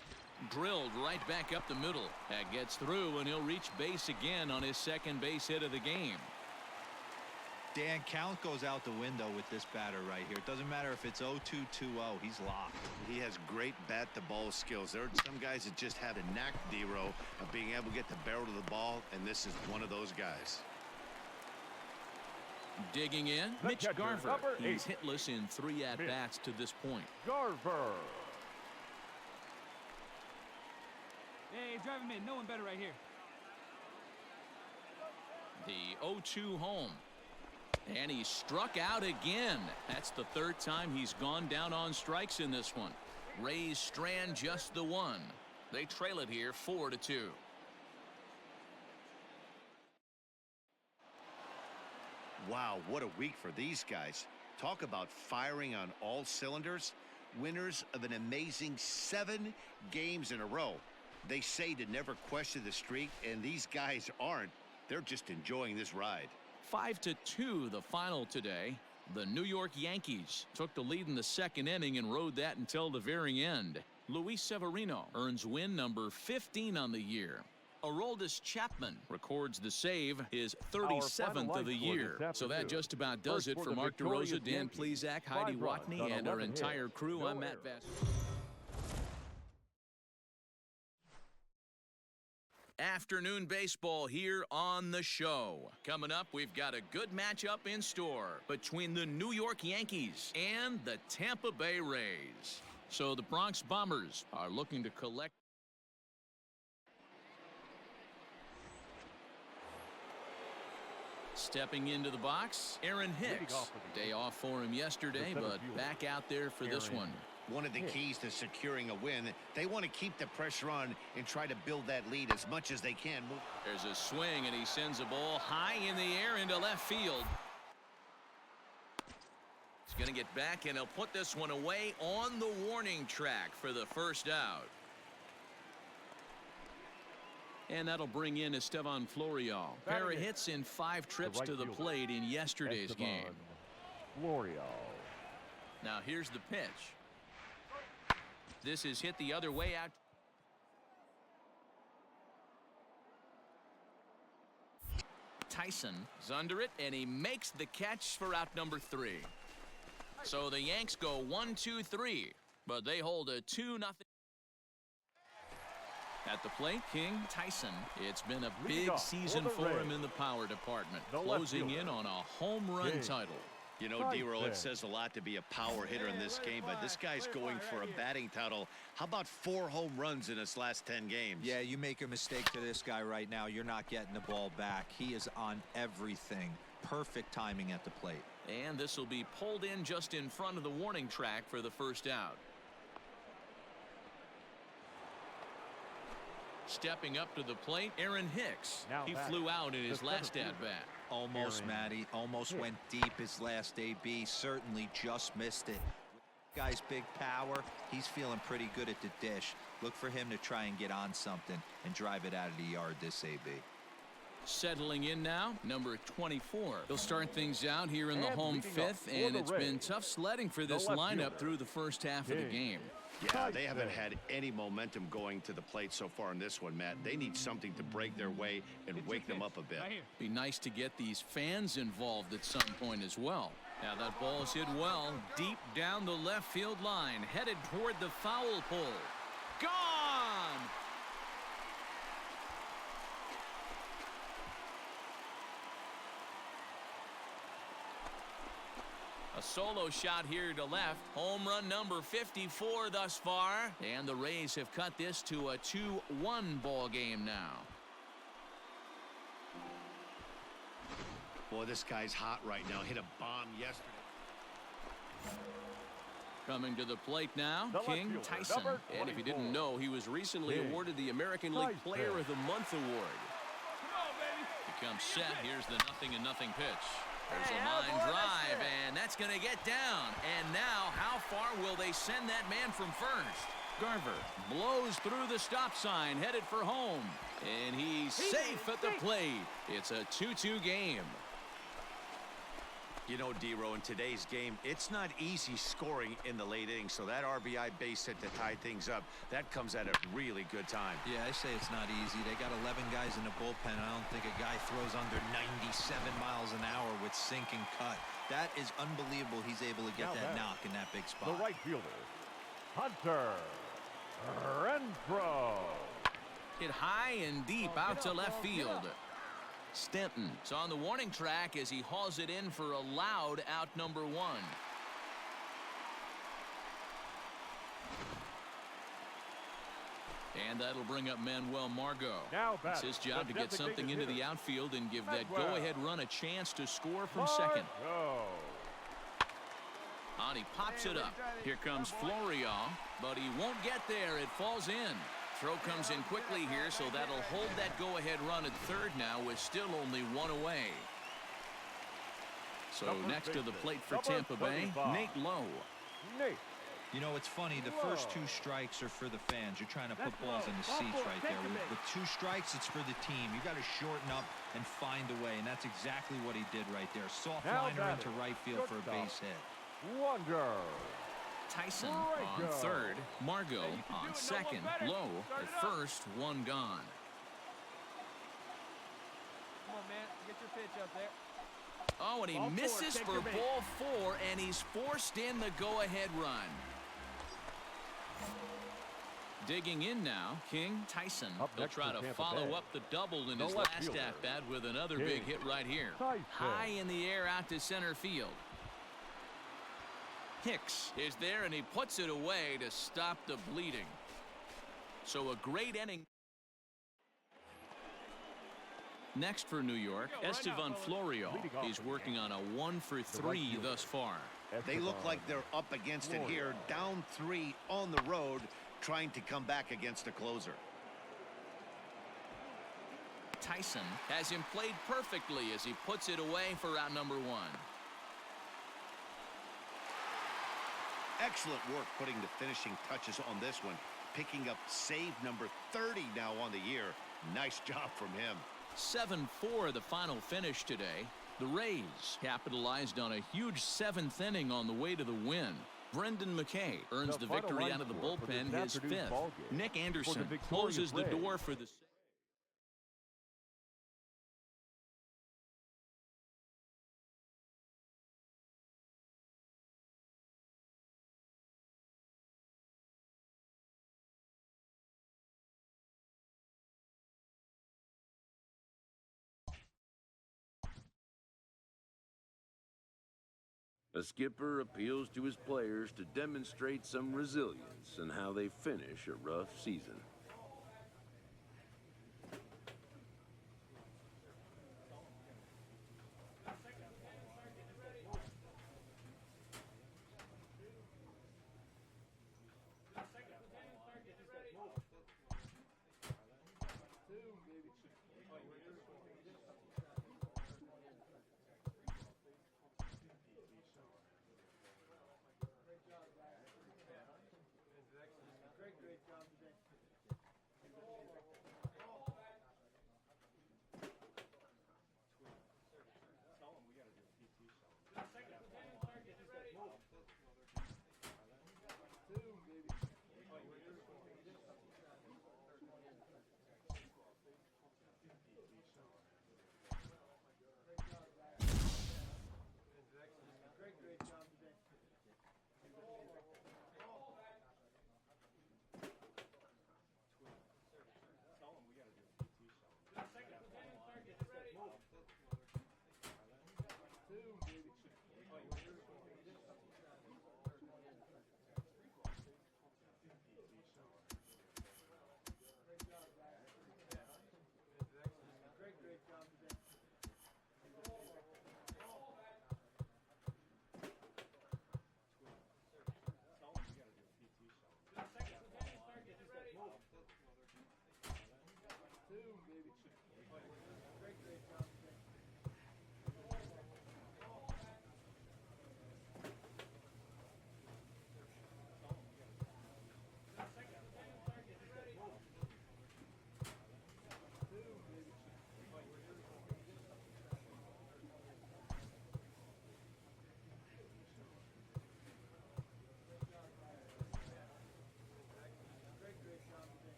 A: Drilled right back up the middle. That gets through, and he'll reach base again on his second base hit of the game.
E: Dan, count goes out the window with this batter right here. It doesn't matter if it's 0-2, 2-0. He's locked.
C: He has great bat-to-ball skills. There are some guys that just have a knack, D-Row, of being able to get the barrel of the ball, and this is one of those guys.
A: Digging in, Mitch Garver. He's hitless in 3 at-bats to this point.
B: Garver.
F: Hey, drive him in. No one better right here.
A: The 0-2 home. And he struck out again. That's the 3rd time he's gone down on strikes in this one. Rays strand just the one. They trail it here 4-2.
C: Wow, what a week for these guys. Talk about firing on all cylinders. Winners of an amazing 7 games in a row. They say to never question the streak, and these guys aren't. They're just enjoying this ride.
A: 5-2 the final today. The New York Yankees took the lead in the 2nd inning and rode that until the very end. Luis Severino earns win number 15 on the year. Aroldis Chapman records the save, his 37th of the year. So that just about does it for Mark DeRosa, Dan Plesac, Heidi Watney, and our entire crew. I'm Matt Vass. Afternoon baseball here on the show. Coming up, we've got a good matchup in store between the New York Yankees and the Tampa Bay Rays. So the Bronx Bombers are looking to collect. Stepping into the box, Aaron Hicks. Day off for him yesterday, but back out there for this one.
C: One of the keys to securing a win, they want to keep the pressure on and try to build that lead as much as they can.
A: There's a swing, and he sends a ball high in the air into left field. He's going to get back, and he'll put this one away on the warning track for the first out. And that'll bring in Estevan Florial. Pair of hits in 5 trips to the plate in yesterday's game.
B: Florial.
A: Now here's the pitch. This is hit the other way out. Tyson is under it, and he makes the catch for out number 3. So the Yanks go 1-2-3, but they hold a 2-0. At the plate, King Tyson. It's been a big season for him in the power department, closing in on a home run title.
C: You know, D-Roll, it says a lot to be a power hitter in this game, but this guy's going for a batting title. How about 4 home runs in his last 10 games?
E: Yeah, you make a mistake to this guy right now, you're not getting the ball back. He is on everything. Perfect timing at the plate.
A: And this will be pulled in just in front of the warning track for the first out. Stepping up to the plate, Aaron Hicks. He flew out in his last at-bat.
E: Almost, Matty. Almost went deep his last AB. Certainly just missed it. Guy's big power. He's feeling pretty good at the dish. Look for him to try and get on something and drive it out of the yard this AB.
A: Settling in now, number 24. They'll start things out here in the home 5th, and it's been tough sledding for this lineup through the first half of the game.
C: Yeah, they haven't had any momentum going to the plate so far in this one, Matt. They need something to break their way and wake them up a bit.
A: Be nice to get these fans involved at some point as well. Now that ball is hit well, deep down the left field line, headed toward the foul pole. Gone! A solo shot here to left. Home run number 54 thus far. And the Rays have cut this to a 2-1 ball game now.
C: Boy, this guy's hot right now. Hit a bomb yesterday.
A: Coming to the plate now, King Tyson.
I: And if you didn't know, he was recently awarded the American League Player of the Month award.
A: He comes set. Here's the 0-0 pitch. There's a line drive, and that's going to get down. And now, how far will they send that man from first? Garver blows through the stop sign, headed for home. And he's safe at the plate. It's a 2-2 game.
C: You know, D-Row, in today's game, it's not easy scoring in the late innings, so that RBI base hit to tie things up, that comes at a really good time.
E: Yeah, I say it's not easy. They got 11 guys in the bullpen. I don't think a guy throws under 97 miles an hour with sink and cut. That is unbelievable. He's able to get that knock in that big spot.
B: The right fielder, Hunter Renfroe.
A: Hit high and deep out to left field. Stanton is on the warning track as he hauls it in for a loud out number 1. And that'll bring up Manuel Margot. It's his job to get something into the outfield and give that go-ahead run a chance to score from second. And he pops it up. Here comes Florial, but he won't get there. It falls in. Throw comes in quickly here, so that'll hold that go-ahead run at third now with still only 1 away. So next to the plate for Tampa Bay, Nate Lowe.
E: You know, it's funny. The first 2 strikes are for the fans. You're trying to put balls in the seats right there. With 2 strikes, it's for the team. You got to shorten up and find a way, and that's exactly what he did right there. Soft liner into right field for a base hit.
B: Wonder.
A: Tyson on third, Margot on second, Lowe at first, 1 gone.
F: Come on, man. Get your pitch up there.
A: Oh, and he misses for ball 4, and he's forced in the go-ahead run. Digging in now, King Tyson. He'll try to follow up the double in his last at-bat with another big hit right here. High in the air out to center field. Hicks is there, and he puts it away to stop the bleeding. So a great inning. Next for New York, Estevan Florial. He's working on a 1-for-3 thus far.
C: They look like they're up against it here, down 3 on the road, trying to come back against a closer.
A: Tyson has him played perfectly as he puts it away for out number 1.
C: Excellent work putting the finishing touches on this one. picking up save number 30 now on the year. Nice job from him.
A: 7-4 the final finish today. The Rays capitalized on a huge 7th inning on the way to the win. Brendan McKay earns the victory out of the bullpen, his 5th. Nick Anderson closes the door for the...
G: A skipper appeals to his players to demonstrate some resilience in how they finish a rough season.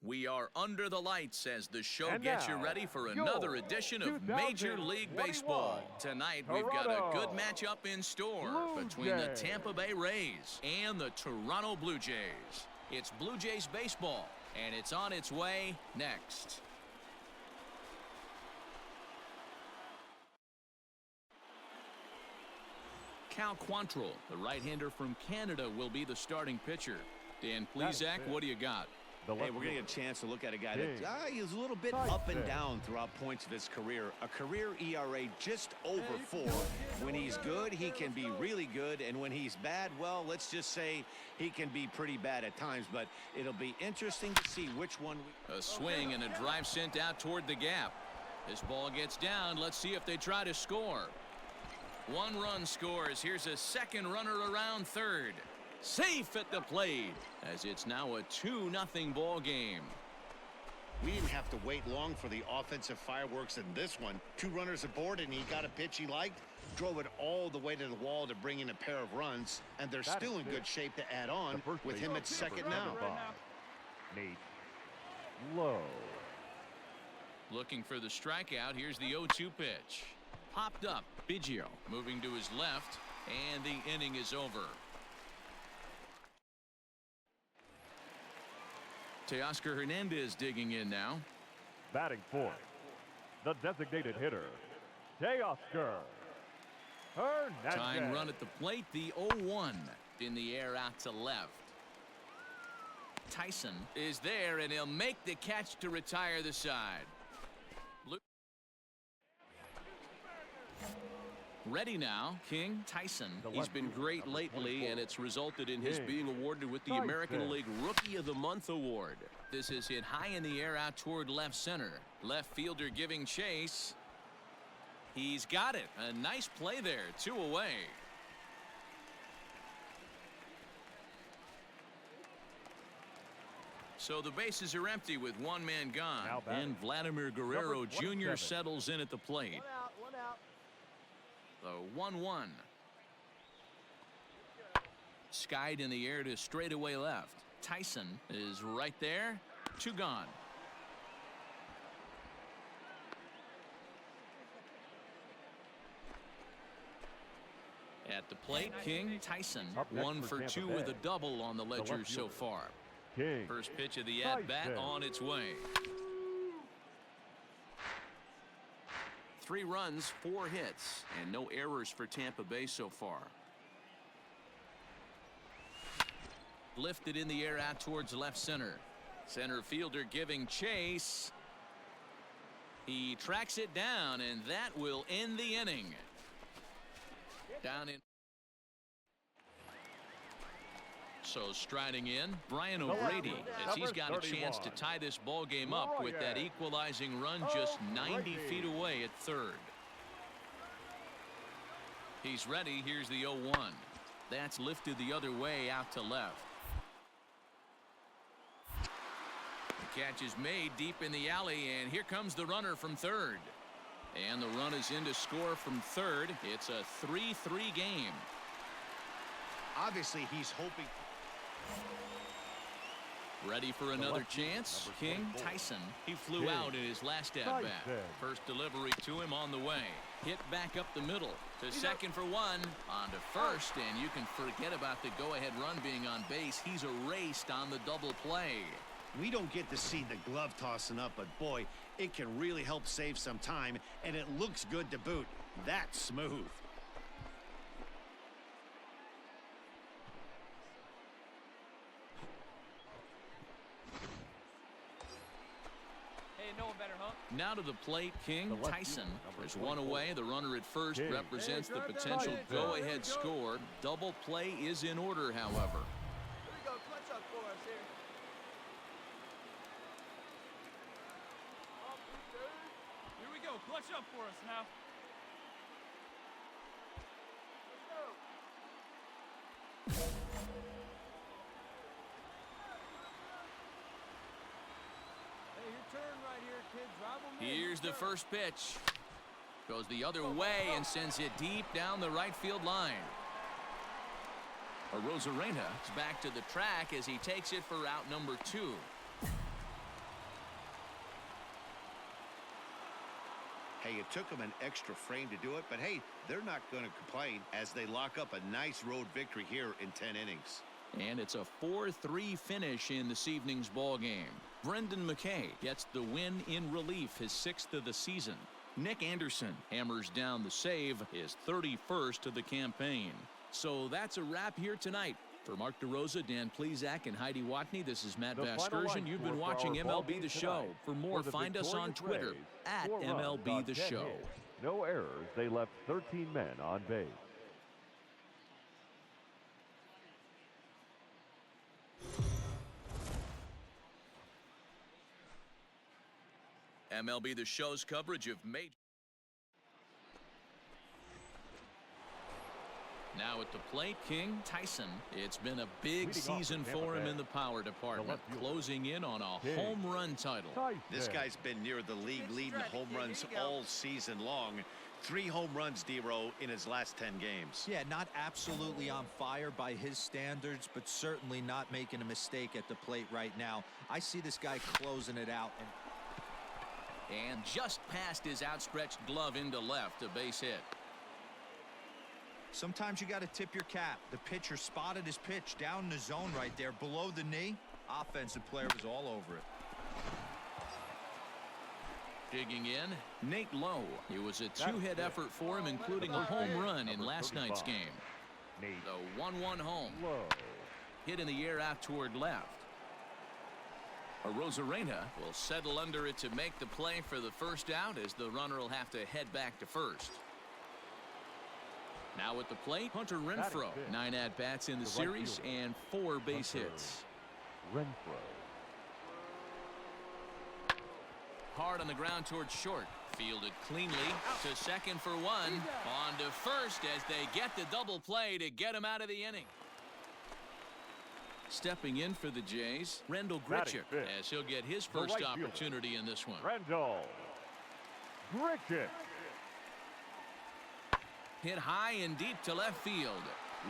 A: We are under the lights as the show gets you ready for another edition of Major League Baseball. Tonight, we've got a good matchup in store between the Tampa Bay Rays and the Toronto Blue Jays. It's Blue Jays baseball, and it's on its way next. Cal Quantrill, the right-hander from Canada, will be the starting pitcher. Dan Plesac, what do you got?
C: Hey, we're going to get a chance to look at a guy that he's a little bit up and down throughout points of his career. A career ERA just over 4. When he's good, he can be really good. And when he's bad, well, let's just say he can be pretty bad at times. But it'll be interesting to see which one.
A: A swing and a drive sent out toward the gap. This ball gets down. Let's see if they try to score. 1 run scores. Here's a second runner around third. Safe at the plate, as it's now a 2-0 ball game.
C: We didn't have to wait long for the offensive fireworks in this one. 2 runners aboard, and he got a pitch he liked, drove it all the way to the wall to bring in a pair of runs, and they're still in good shape to add on with him at second now.
B: Nate Lowe.
A: Looking for the strikeout. Here's the 0-2 pitch. Popped up. Biggio moving to his left, and the inning is over. Teoscar Hernandez digging in now.
B: Batting fourth, the designated hitter, Teoscar Hernandez.
A: Tying run at the plate, the 0-1 in the air out to left. Tyson is there, and he'll make the catch to retire the side. Ready now, King Tyson. He's been great lately, and it's resulted in his being awarded with the American League Rookie of the Month award. This is hit high in the air out toward left center. Left fielder giving chase. He's got it. A nice play there. 2 away. So the bases are empty with 1 man gone. And Vladimir Guerrero Jr. settles in at the plate.
F: One out.
A: The 1-1. Skied in the air to straightaway left. Tyson is right there. 2 gone. At the plate, King Tyson 1 for 2 with a double on the ledger so far. First pitch of the at-bat on its way. 3 runs, 4 hits, and no errors for Tampa Bay so far. Lifted in the air out towards left center. Center fielder giving chase. He tracks it down, and that will end the inning. Down in. So striding in, Brian O'Grady, as he's got a chance to tie this ball game up with that equalizing run just 90 feet away at third. He's ready. Here's the 0-1. That's lifted the other way out to left. The catch is made deep in the alley, and here comes the runner from third. And the run is in to score from third. It's a 3-3 game.
C: Obviously, he's hoping.
A: Ready for another chance? King Tyson. He flew out in his last at-bat. First delivery to him on the way. Hit back up the middle to second for 1. On to first, and you can forget about the go-ahead run being on base. He's erased on the double play.
C: We don't get to see the glove tossing up, but boy, it can really help save some time, and it looks good to boot. That's smooth.
F: Hey, no one better, huh?
A: Now to the plate, King Tyson. There's 1 away. The runner at first represents the potential go-ahead score. Double play is in order, however.
F: Here we go, clutch up for us here. Here we go, clutch up for us now.
A: Here's the first pitch. Goes the other way and sends it deep down the right field line. Arozarena is back to the track as he takes it for out number 2.
C: Hey, it took them an extra frame to do it, but hey, they're not going to complain as they lock up a nice road victory here in 10 innings.
A: And it's a 4-3 finish in this evening's ball game. Brendan McKay gets the win in relief, his 6th of the season. Nick Anderson hammers down the save, his 31st of the campaign. So that's a wrap here tonight. For Mark DeRosa, Dan Plesac, and Heidi Watney, this is Matt Vasgersian. You've been watching MLB The Show. For more, find us on Twitter at MLB The Show.
B: No errors. They left 13 men on base.
A: MLB The Show's coverage of major. Now at the plate, King Tyson. It's been a big season for him in the power department, closing in on a home run title.
C: This guy's been near the league leading home runs all season long. 3 home runs, D-Row, in his last 10 games.
E: Yeah, not absolutely on fire by his standards, but certainly not making a mistake at the plate right now. I see this guy closing it out.
A: And just past his outstretched glove into left, a base hit.
E: Sometimes you got to tip your cap. The pitcher spotted his pitch down in the zone right there below the knee. Offensive player was all over it.
A: Digging in, Nate Lowe. It was a 2-hit effort for him, including a home run in last night's game. The 1-1 home. Hit in the air out toward left. Arozarena will settle under it to make the play for the first out, as the runner will have to head back to first. Now at the plate, Hunter Renfroe. 9 at-bats in the series and 4 base hits.
B: Renfroe.
A: Hard on the ground towards short. Fielded cleanly to second for 1. On to first as they get the double play to get him out of the inning. Stepping in for the Jays, Rendell Grichuk, as he'll get his first opportunity in this one.
B: Rendell Grichuk.
A: Hit high and deep to left field.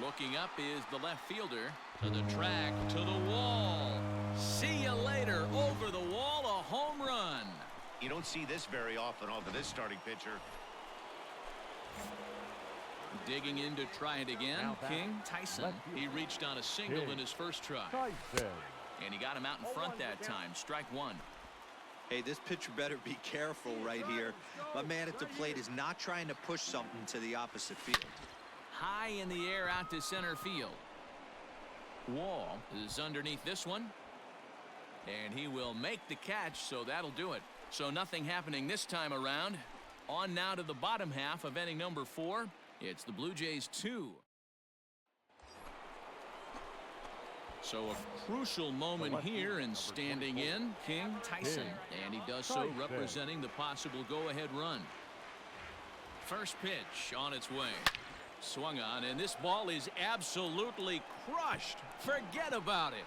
A: Looking up is the left fielder. To the track, to the wall. See you later. Over the wall, a home run.
C: You don't see this very often off of this starting pitcher.
A: Digging in to try it again, King Tyson. He reached on a single in his first try. And he got him out in front that time. Strike 1.
E: Hey, this pitcher better be careful right here. My man at the plate is not trying to push something to the opposite field.
A: High in the air out to center field. Wall is underneath this one. And he will make the catch, so that'll do it. So nothing happening this time around. On now to the bottom half of inning number 4. It's the Blue Jays 2. So a crucial moment here, and standing in, King Tyson. And he does so representing the possible go-ahead run. First pitch on its way. Swung on, and this ball is absolutely crushed. Forget about it.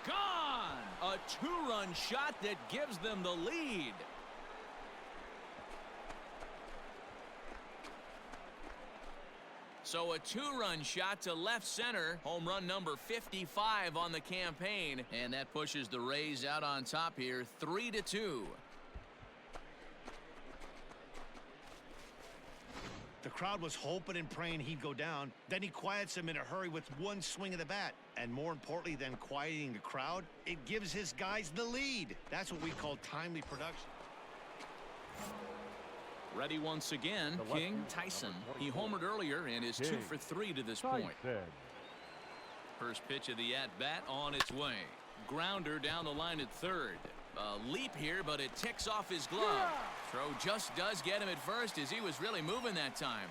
A: Gone! A 2-run shot that gives them the lead. So a 2-run shot to left center. Home run number 55 on the campaign. And that pushes the Rays out on top here, 3-2.
C: The crowd was hoping and praying he'd go down. Then he quiets him in a hurry with one swing of the bat. And more importantly than quieting the crowd, it gives his guys the lead. That's what we call timely production.
A: Ready once again, King Tyson. He homered earlier and is 2 for 3 to this point. First pitch of the at-bat on its way. Grounder down the line at third. A leap here, but it ticks off his glove. Throw just does get him at first, as he was really moving that time.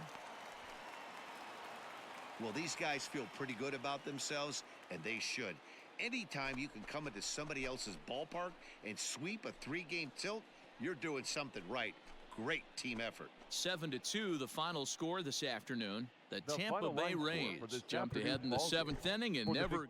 C: Well, these guys feel pretty good about themselves, and they should. Anytime you can come into somebody else's ballpark and sweep a 3-game tilt, you're doing something right. Great team effort.
A: 7-2 the final score this afternoon. The Tampa Bay Rays jumped ahead in the 7th inning and never